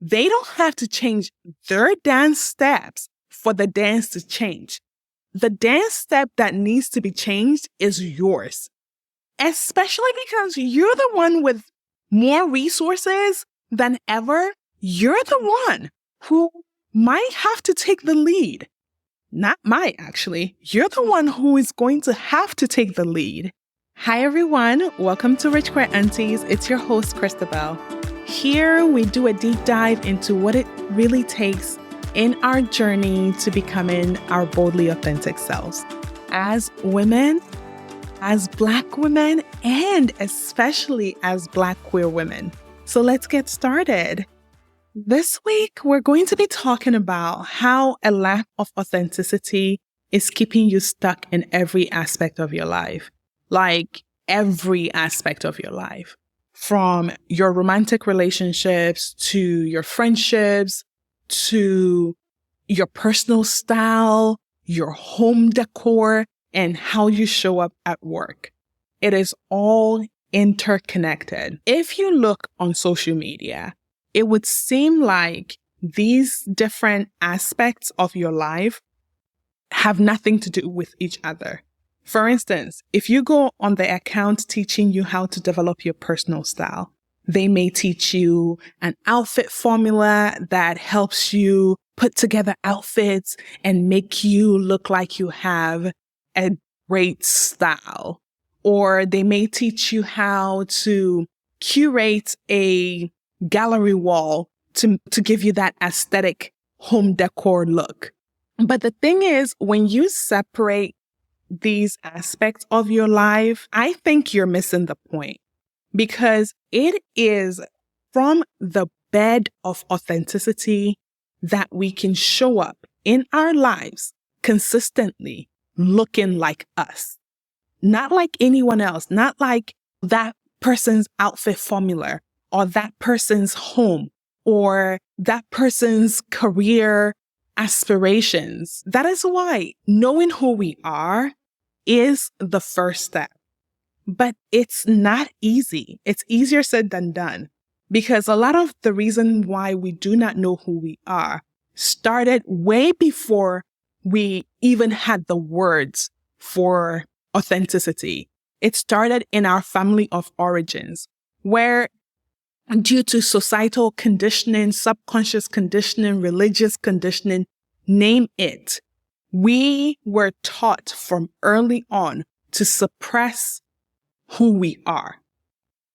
They don't have to change their dance steps for the dance to change. The dance step that needs to be changed is yours, especially because you're the one with more resources than ever. You're the one who might have to take the lead. Not might, actually. You're the one who is going to have to take the lead. Hi, everyone. Welcome to Rich Queer Aunties. It's your host, Christabel. Here, we do a deep dive into what it really takes in our journey to becoming our boldly authentic selves. As women, as Black women, and especially as Black queer women. So let's get started. This week, we're going to be talking about how a lack of authenticity is keeping you stuck in every aspect of your life. Like every aspect of your life. From your romantic relationships, to your friendships, to your personal style, your home decor, and how you show up at work. It is all interconnected. If you look on social media, it would seem like these different aspects of your life have nothing to do with each other. For instance, if you go on the account teaching you how to develop your personal style, they may teach you an outfit formula that helps you put together outfits and make you look like you have a great style. Or they may teach you how to curate a gallery wall to give you that aesthetic home decor look. But the thing is, when you separate these aspects of your life, I think you're missing the point, because it is from the bed of authenticity that we can show up in our lives consistently looking like us, not like anyone else, not like that person's outfit formula or that person's home or that person's career aspirations. That is why knowing who we are is the first step. But it's not easy. It's easier said than done, because a lot of the reason why we do not know who we are started way before we even had the words for authenticity. It started in our family of origins, where due to societal conditioning, subconscious conditioning, religious conditioning, name it, we were taught from early on to suppress who we are.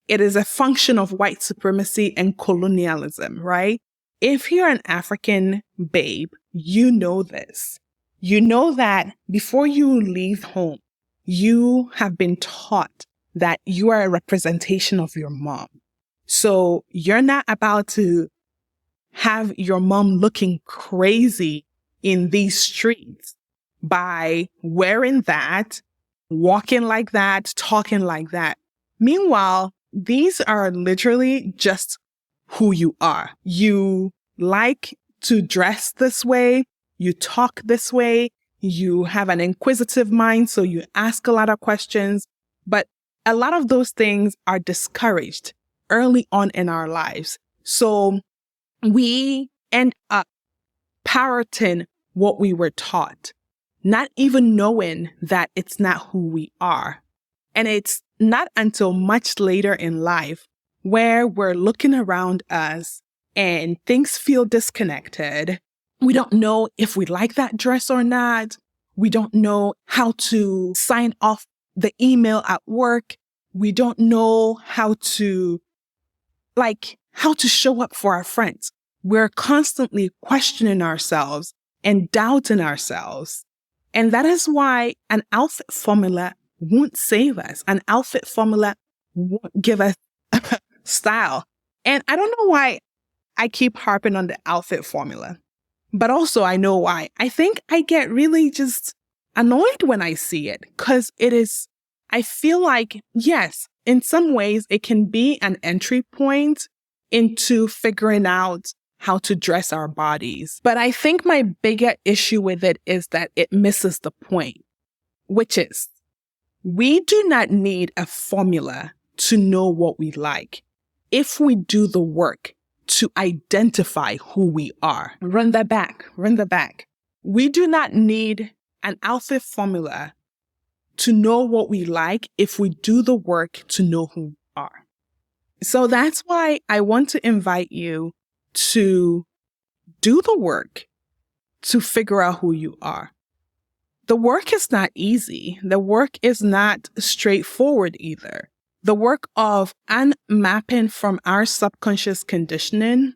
It is a function of white supremacy and colonialism, right? If you're an African babe, you know this. You know that before you leave home, you have been taught that you are a representation of your mom. So you're not about to have your mom looking crazy in these streets by wearing that, walking like that, talking like that. Meanwhile, these are literally just who you are. You like to dress this way. You talk this way. You have an inquisitive mind, so you ask a lot of questions. But a lot of those things are discouraged early on in our lives. So we end up parroting what we were taught, not even knowing that it's not who we are. And it's not until much later in life where we're looking around us and things feel disconnected. We don't know if we like that dress or not. We don't know how to sign off the email at work. We don't know how to show up for our friends. We're constantly questioning ourselves and doubting ourselves. And that is why an outfit formula won't save us. An outfit formula won't give us style. And I don't know why I keep harping on the outfit formula, but also I know why. I think I get really just annoyed when I see it, because I feel like, yes, in some ways it can be an entry point into figuring out how to dress our bodies. But I think my bigger issue with it is that it misses the point, which is we do not need a formula to know what we like. If we do the work to identify who we are. Run that back. We do not need an outfit formula to know what we like if we do the work to know who we are. So that's why I want to invite you to do the work to figure out who you are. The work is not easy. The work is not straightforward either. The work of unmapping from our subconscious conditioning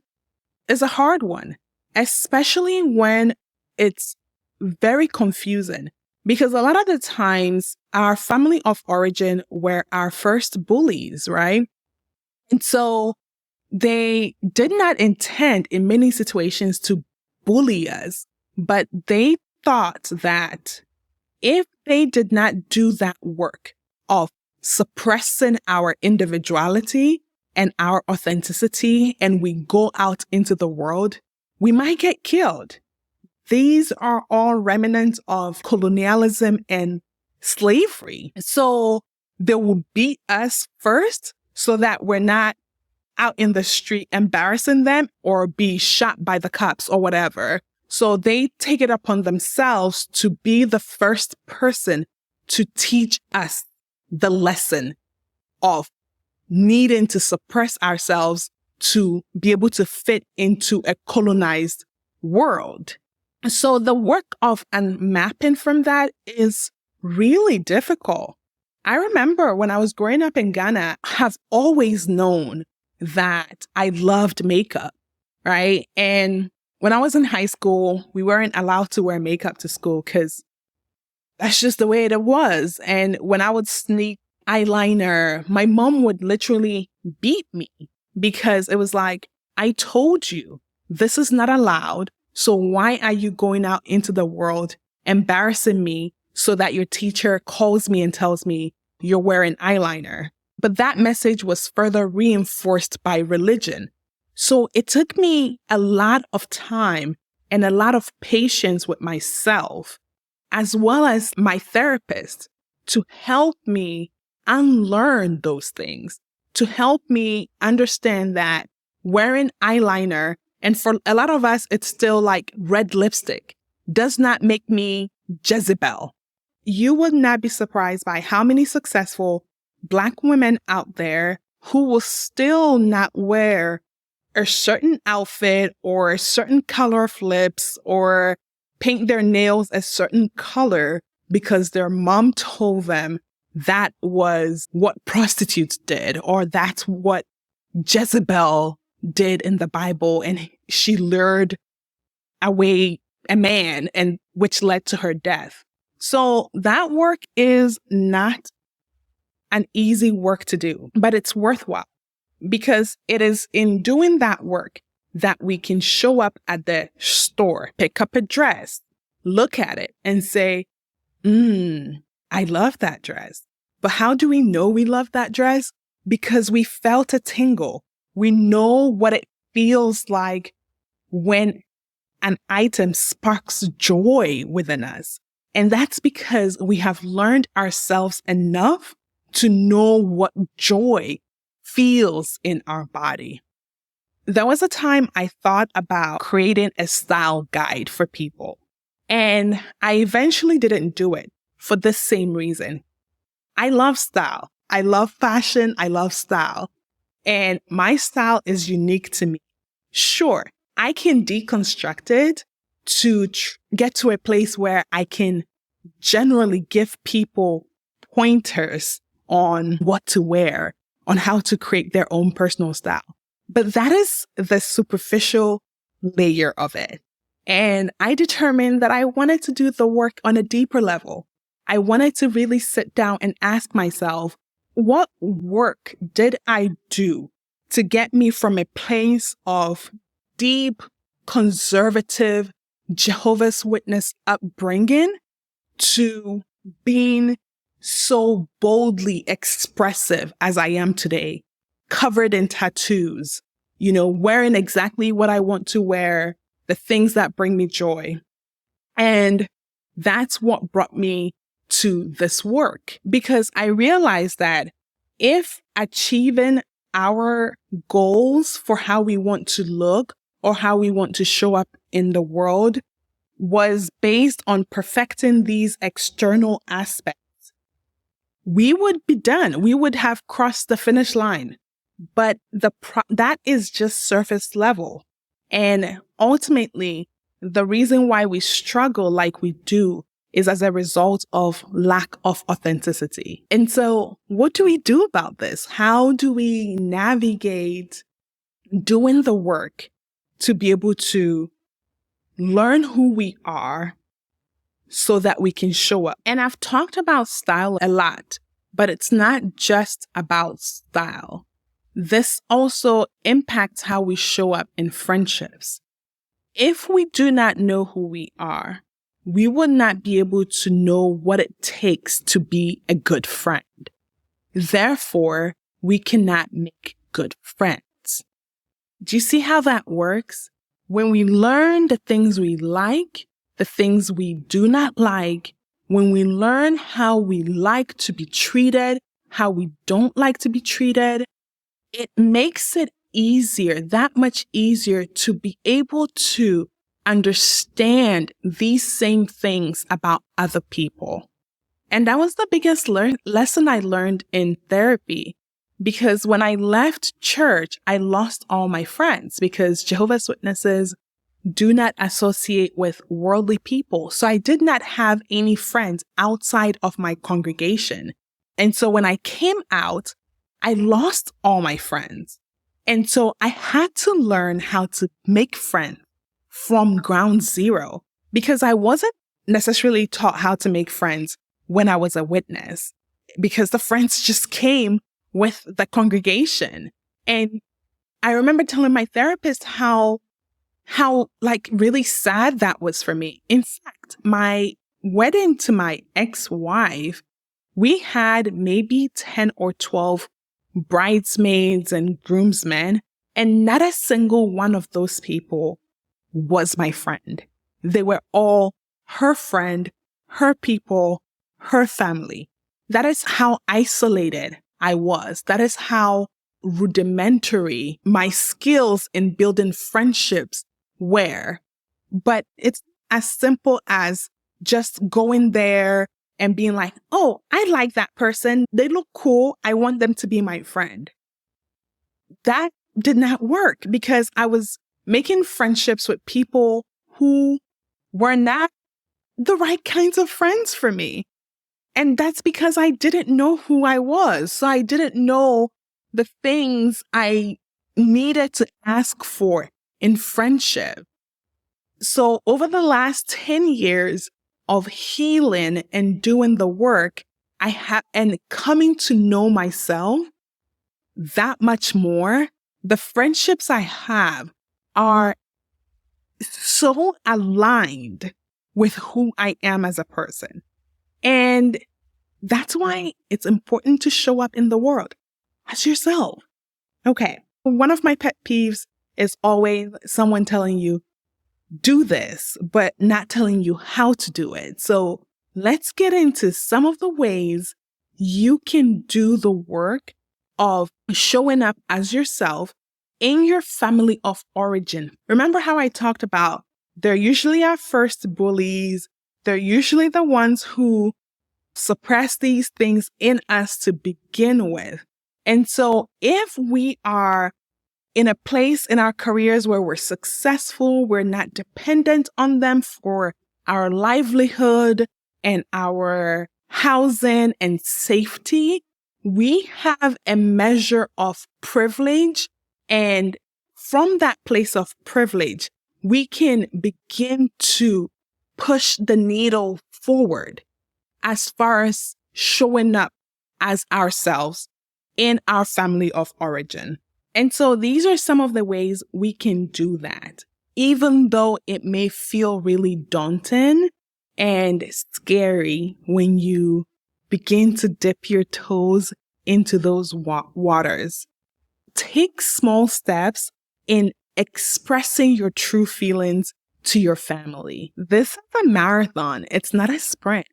is a hard one, especially when it's very confusing. Because a lot of the times, our family of origin were our first bullies, right? And so they did not intend in many situations to bully us, but they thought that if they did not do that work of suppressing our individuality and our authenticity, and we go out into the world, we might get killed. These are all remnants of colonialism and slavery. So they will beat us first so that we're not out in the street embarrassing them or be shot by the cops or whatever. So they take it upon themselves to be the first person to teach us the lesson of needing to suppress ourselves to be able to fit into a colonized world. So the work of unmapping from that is really difficult. I remember when I was growing up in Ghana, I have always known that I loved makeup, right? And when I was in high school, we weren't allowed to wear makeup to school because that's just the way it was. And when I would sneak eyeliner, my mom would literally beat me because it was like, I told you this is not allowed. So why are you going out into the world embarrassing me so that your teacher calls me and tells me you're wearing eyeliner? But that message was further reinforced by religion. So it took me a lot of time and a lot of patience with myself, as well as my therapist, to help me unlearn those things, to help me understand that wearing eyeliner, and for a lot of us, it's still like red lipstick, does not make me Jezebel. You would not be surprised by how many successful Black women out there who will still not wear a certain outfit or a certain color of lips or paint their nails a certain color because their mom told them that was what prostitutes did, or that's what Jezebel did in the Bible, and she lured away a man, and which led to her death. So that work is not an easy work to do, but it's worthwhile because it is in doing that work that we can show up at the store, pick up a dress, look at it and say, I love that dress. But how do we know we love that dress? Because we felt a tingle. We know what it feels like when an item sparks joy within us. And that's because we have learned ourselves enough to know what joy feels in our body. There was a time I thought about creating a style guide for people, and I eventually didn't do it for this same reason. I love style. I love fashion. I love style. And my style is unique to me. Sure, I can deconstruct it to get to a place where I can generally give people pointers on what to wear, on how to create their own personal style. But that is the superficial layer of it. And I determined that I wanted to do the work on a deeper level. I wanted to really sit down and ask myself, what work did I do to get me from a place of deep, conservative, Jehovah's Witness upbringing to being so boldly expressive as I am today, covered in tattoos, wearing exactly what I want to wear, the things that bring me joy. And that's what brought me to this work, because I realized that if achieving our goals for how we want to look or how we want to show up in the world was based on perfecting these external aspects, we would be done. We would have crossed the finish line. But that is just surface level. And ultimately, the reason why we struggle like we do is as a result of lack of authenticity. And so what do we do about this? How do we navigate doing the work to be able to learn who we are so that we can show up? And I've talked about style a lot, but it's not just about style. This also impacts how we show up in friendships. If we do not know who we are, we would not be able to know what it takes to be a good friend. Therefore, we cannot make good friends. Do you see how that works? When we learn the things we like, the things we do not like, when we learn how we like to be treated, how we don't like to be treated, it makes it easier, that much easier to be able to understand these same things about other people. And that was the biggest lesson I learned in therapy, because when I left church, I lost all my friends because Jehovah's Witnesses do not associate with worldly people. So I did not have any friends outside of my congregation. And so when I came out, I lost all my friends. And so I had to learn how to make friends from ground zero, because I wasn't necessarily taught how to make friends when I was a witness, because the friends just came with the congregation. And I remember telling my therapist how like really sad that was for me. In fact, my wedding to my ex-wife, we had maybe 10 or 12 bridesmaids and groomsmen, and not a single one of those people was my friend. They were all her friend, her people, her family. That is how isolated I was. That is how rudimentary my skills in building friendships were. But it's as simple as just going there and being like, oh, I like that person. They look cool. I want them to be my friend. That did not work because I was making friendships with people who were not the right kinds of friends for me. And that's because I didn't know who I was. So I didn't know the things I needed to ask for in friendship. So over the last 10 years of healing and doing the work, I have and coming to know myself that much more, the friendships I have are so aligned with who I am as a person. And that's why it's important to show up in the world as yourself. Okay. One of my pet peeves is always someone telling you, do this, but not telling you how to do it. So let's get into some of the ways you can do the work of showing up as yourself in your family of origin. Remember how I talked about they're usually our first bullies. They're usually the ones who suppress these things in us to begin with. And so if we are in a place in our careers where we're successful, we're not dependent on them for our livelihood and our housing and safety, we have a measure of privilege. And from that place of privilege, we can begin to push the needle forward as far as showing up as ourselves in our family of origin. And so these are some of the ways we can do that, even though it may feel really daunting and scary when you begin to dip your toes into those waters. Take small steps in expressing your true feelings to your family. This is a marathon. It's not a sprint.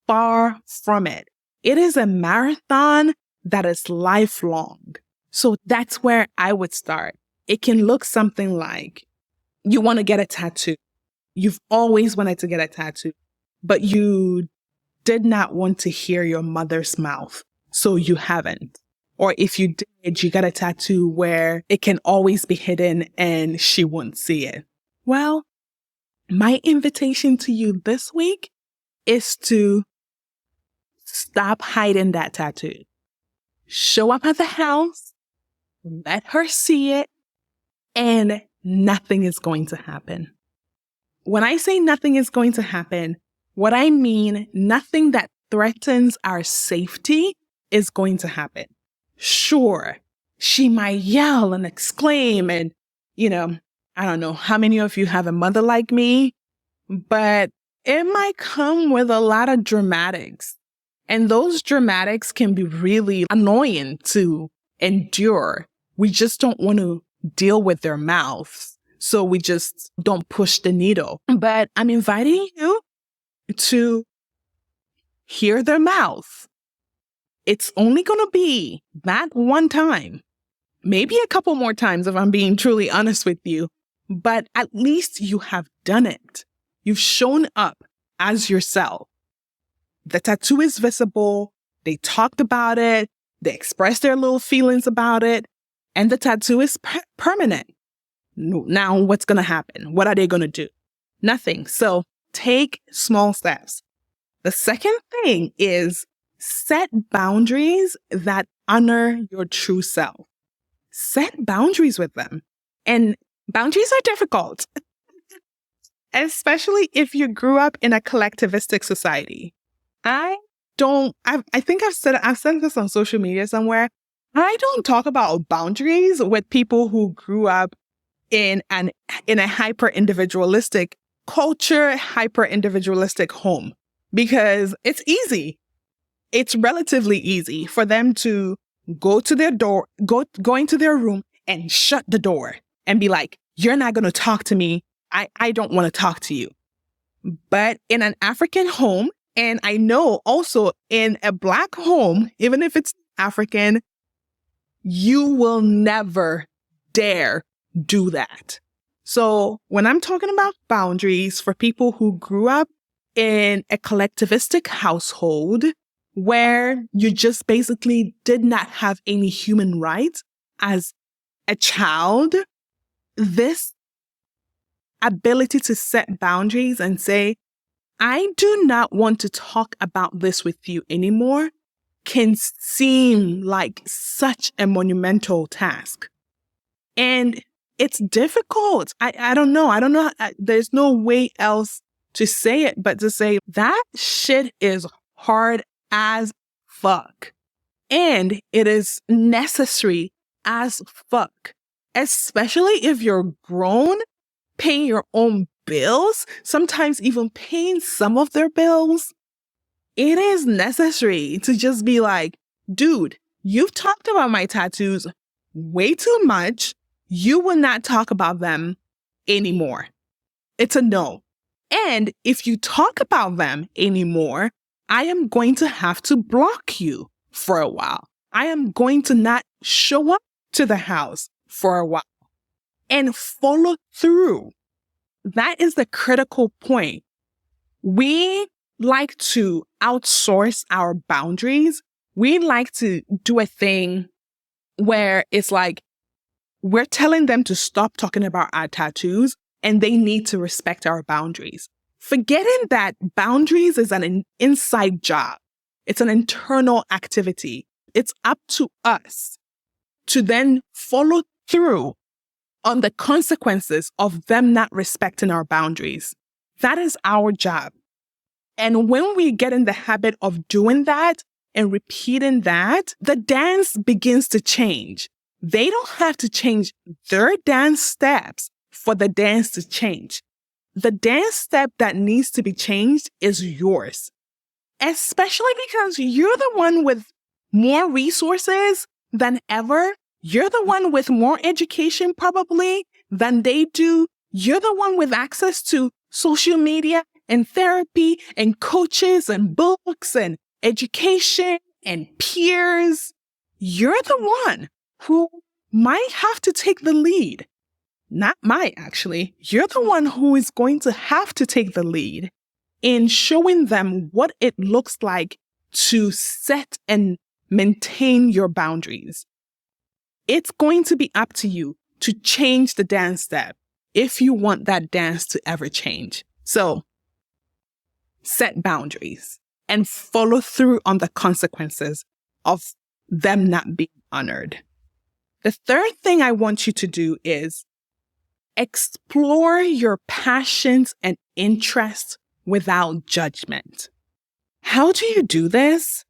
Far from it. It is a marathon that is lifelong. So that's where I would start. It can look something like you want to get a tattoo. You've always wanted to get a tattoo, but you did not want to hear your mother's mouth, so you haven't. Or if you did, you got a tattoo where it can always be hidden and she won't see it. Well, my invitation to you this week is to stop hiding that tattoo. Show up at the house, let her see it, and nothing is going to happen. When I say nothing is going to happen, what I mean, nothing that threatens our safety is going to happen. Sure, she might yell and exclaim and, I don't know how many of you have a mother like me, but it might come with a lot of dramatics. And those dramatics can be really annoying to endure. We just don't want to deal with their mouths. So we just don't push the needle. But I'm inviting you to hear their mouth. It's only going to be that one time, maybe a couple more times if I'm being truly honest with you, but at least you have done it. You've shown up as yourself. The tattoo is visible. They talked about it. They expressed their little feelings about it. And the tattoo is permanent. Now, what's going to happen? What are they going to do? Nothing. So take small steps. The second thing is set boundaries that honor your true self. Set boundaries with them. And boundaries are difficult, especially if you grew up in a collectivistic society. I think I've said this on social media somewhere. I don't talk about boundaries with people who grew up in a hyper-individualistic culture, hyper-individualistic home, because it's easy. It's relatively easy for them to go into their room and shut the door and be like, you're not going to talk to me. I don't want to talk to you. But in an African home, and I know also in a Black home, even if it's African, you will never dare do that. So when I'm talking about boundaries for people who grew up in a collectivistic household where you just basically did not have any human rights as a child, this ability to set boundaries and say, I do not want to talk about this with you anymore, can seem like such a monumental task. And it's difficult. I don't know. There's no way else to say it but to say that shit is hard as fuck. And it is necessary as fuck, especially if you're grown, paying your own bills, sometimes even paying some of their bills. It is necessary to just be like, dude, you've talked about my tattoos way too much. You will not talk about them anymore. It's a no. And if you talk about them anymore, I am going to have to block you for a while. I am going to not show up to the house for a while and follow through. That is the critical point. We like to outsource our boundaries. We like to do a thing where it's like we're telling them to stop talking about our tattoos and they need to respect our boundaries. Forgetting that boundaries is an inside job. It's an internal activity. It's up to us to then follow through on the consequences of them not respecting our boundaries. That is our job. And when we get in the habit of doing that and repeating that, the dance begins to change. They don't have to change their dance steps for the dance to change. The dance step that needs to be changed is yours, especially because you're the one with more resources than ever. You're the one with more education probably than they do. You're the one with access to social media and therapy and coaches and books and education and peers. You're the one who might have to take the lead. Not might, actually. You're the one who is going to have to take the lead in showing them what it looks like to set and maintain your boundaries. It's going to be up to you to change the dance step if you want that dance to ever change. So set boundaries and follow through on the consequences of them not being honored. The third thing I want you to do is explore your passions and interests without judgment. How do you do this?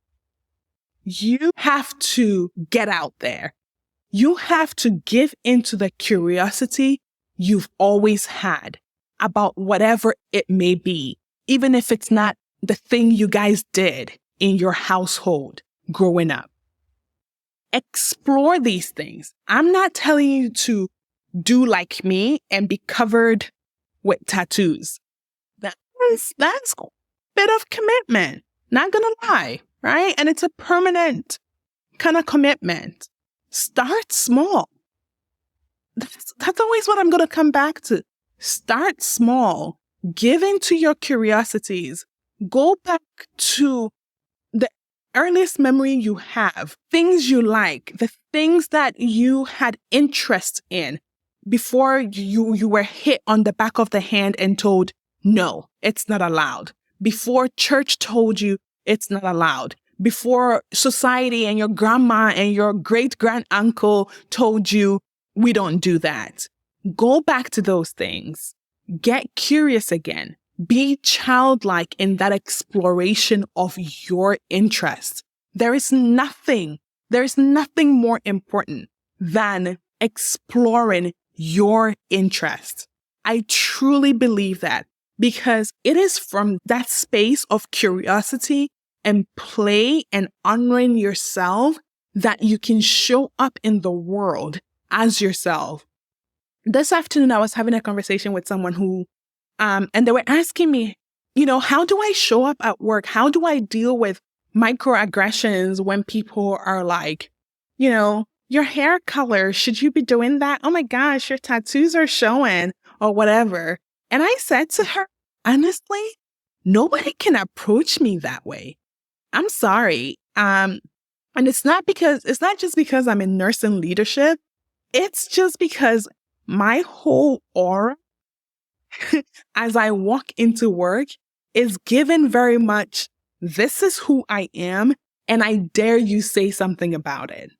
You have to get out there. You have to give into the curiosity you've always had about whatever it may be, even if it's not the thing you guys did in your household growing up. Explore these things. I'm not telling you to do like me and be covered with tattoos. That's a bit of commitment. Not gonna lie, right? And it's a permanent kind of commitment. Start small. That's always what I'm going to come back to. Start small. Give into your curiosities. Go back to the earliest memory you have, things you like, the things that you had interest in before you were hit on the back of the hand and told, no, it's not allowed. Before church told you it's not allowed. Before society and your grandma and your great-grand-uncle told you, we don't do that. Go back to those things. Get curious again. Be childlike in that exploration of your interests. There is nothing more important than exploring your interests. I truly believe that because it is from that space of curiosity and play and honoring yourself that you can show up in the world as yourself. This afternoon, I was having a conversation with someone who, and they were asking me, how do I show up at work? How do I deal with microaggressions when people are like, your hair color, should you be doing that? Oh my gosh, your tattoos are showing or whatever. And I said to her, honestly, nobody can approach me that way. I'm sorry. And it's not just because I'm in nursing leadership. It's just because my whole aura as I walk into work is given very much, this is who I am, and I dare you say something about it.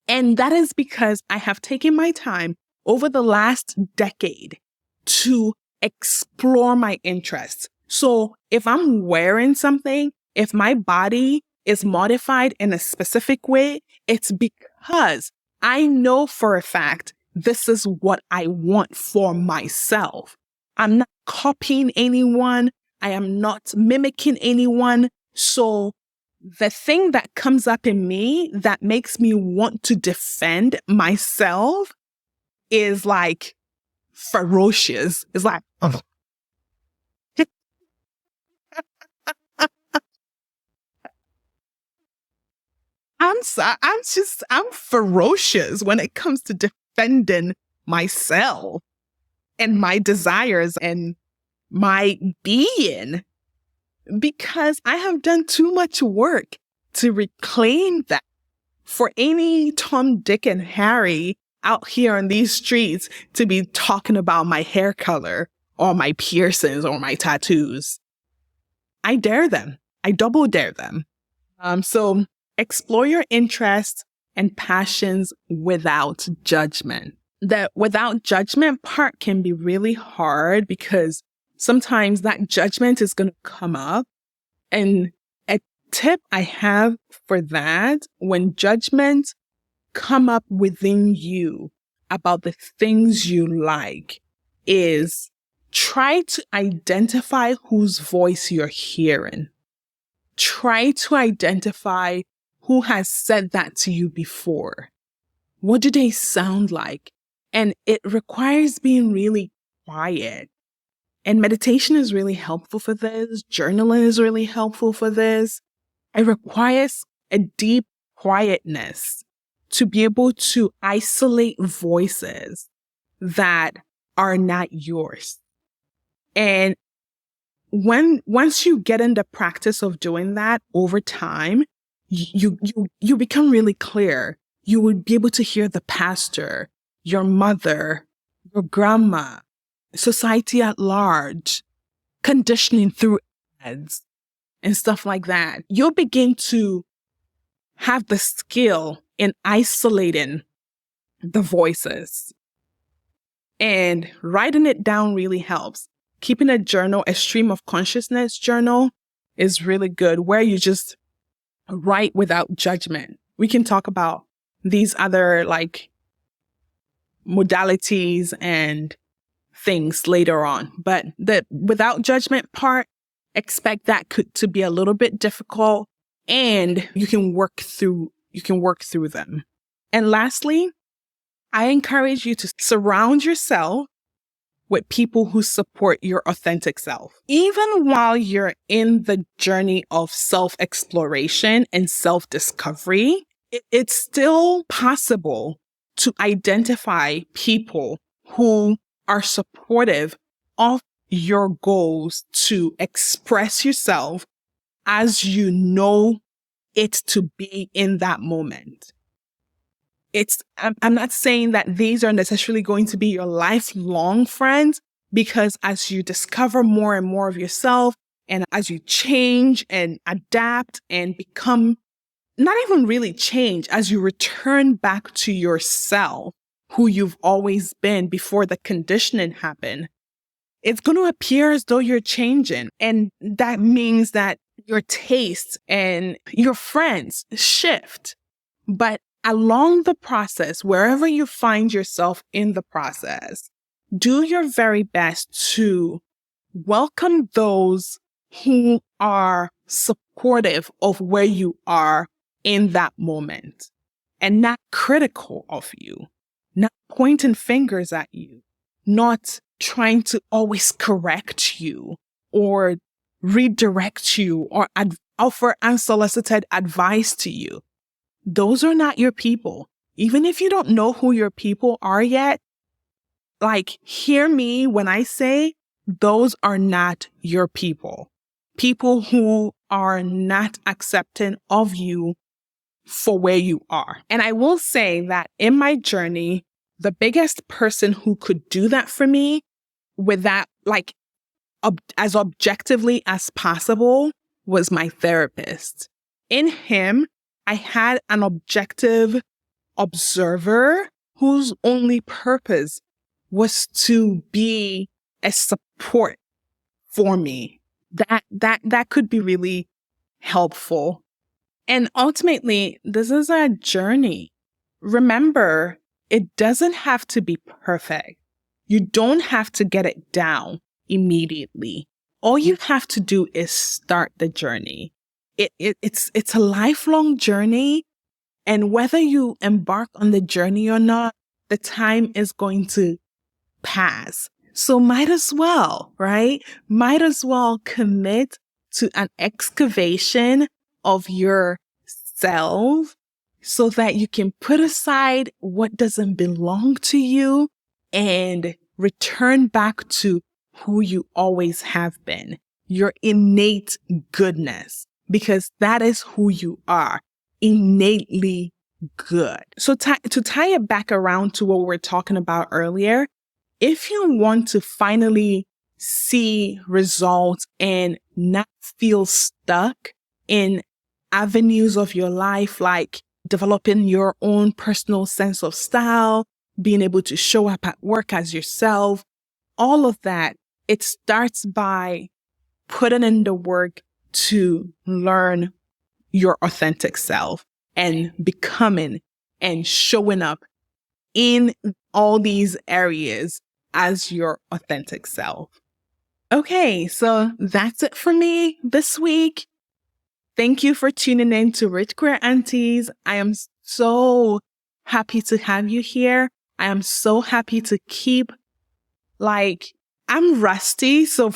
And that is because I have taken my time over the last decade to explore my interests. So if I'm wearing something, if my body is modified in a specific way, it's because I know for a fact this is what I want for myself. I'm not copying anyone. I am not mimicking anyone. So the thing that comes up in me that makes me want to defend myself is like ferocious. It's like, oh. I'm ferocious when it comes to defending myself and my desires and my being, because I have done too much work to reclaim that. For any Tom, Dick, and Harry out here on these streets to be talking about my hair color or my piercings or my tattoos, I dare them. I double dare them. So explore your interests and passions without judgment. The without judgment part can be really hard because sometimes that judgment is going to come up. And a tip I have for that, when judgment come up within you about the things you like, is try to identify whose voice you're hearing. Try to identify who has said that to you before. What do they sound like? And it requires being really quiet. And meditation is really helpful for this. Journaling is really helpful for this. It requires a deep quietness to be able to isolate voices that are not yours. And once you get in the practice of doing that over time, you become really clear. You would be able to hear the pastor, your mother, your grandma, society at large, conditioning through ads and stuff like that. You'll begin to have the skill in isolating the voices. And writing it down really helps. Keeping a journal, a stream of consciousness journal, is really good, where you just write without judgment. We can talk about these other modalities and things later on, but the without judgment part, expect that to be a little bit difficult, and you can work through them. And lastly, I encourage you to surround yourself with people who support your authentic self. Even while you're in the journey of self-exploration and self-discovery, it's still possible to identify people who are supportive of your goals to express yourself as you know it to be in that moment. I'm not saying that these are necessarily going to be your lifelong friends, because as you discover more and more of yourself, and as you change and adapt and become, not even really change, as you return back to yourself, who you've always been before the conditioning happened, it's going to appear as though you're changing. And that means that your tastes and your friends shift. But along the process, wherever you find yourself in the process, do your very best to welcome those who are supportive of where you are in that moment and not critical of you, not pointing fingers at you, not trying to always correct you or redirect you or offer unsolicited advice to you. Those are not your people. Even if you don't know who your people are yet, hear me when I say those are not your people. People who are not accepting of you for where you are. And I will say that in my journey, the biggest person who could do that for me with that, as objectively as possible, was my therapist. In him, I had an objective observer whose only purpose was to be a support for me. That could be really helpful. And ultimately, this is a journey. Remember, it doesn't have to be perfect. You don't have to get it down immediately. All you have to do is start the journey. It's a lifelong journey. And whether you embark on the journey or not, the time is going to pass. So might as well, right? Might as well commit to an excavation of yourself so that you can put aside what doesn't belong to you and return back to who you always have been, your innate goodness, because that is who you are, innately good. So to tie it back around to what we were talking about earlier, if you want to finally see results and not feel stuck in avenues of your life, like developing your own personal sense of style, being able to show up at work as yourself, all of that, it starts by putting in the work to learn your authentic self and becoming and showing up in all these areas as your authentic self. Okay, so that's it for me this week. Thank you for tuning in to Rich Queer Aunties. I am so happy to have you here. I am so happy to keep, I'm rusty, so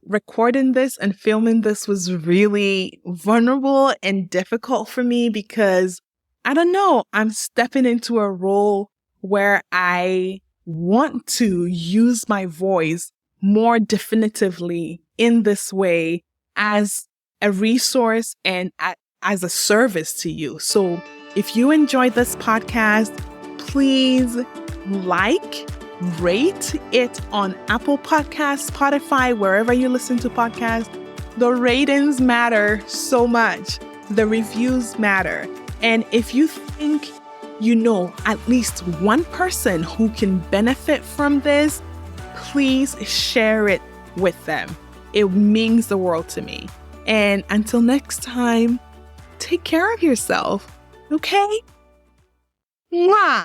recording this and filming this was really vulnerable and difficult for me because I don't know, I'm stepping into a role where I want to use my voice more definitively in this way as a resource and as a service to you. So if you enjoyed this podcast, please like, rate it on Apple Podcasts, Spotify, wherever you listen to podcasts. The ratings matter so much. The reviews matter. And if you think you know at least one person who can benefit from this, please share it with them. It means the world to me. And until next time, take care of yourself, okay? Mwah!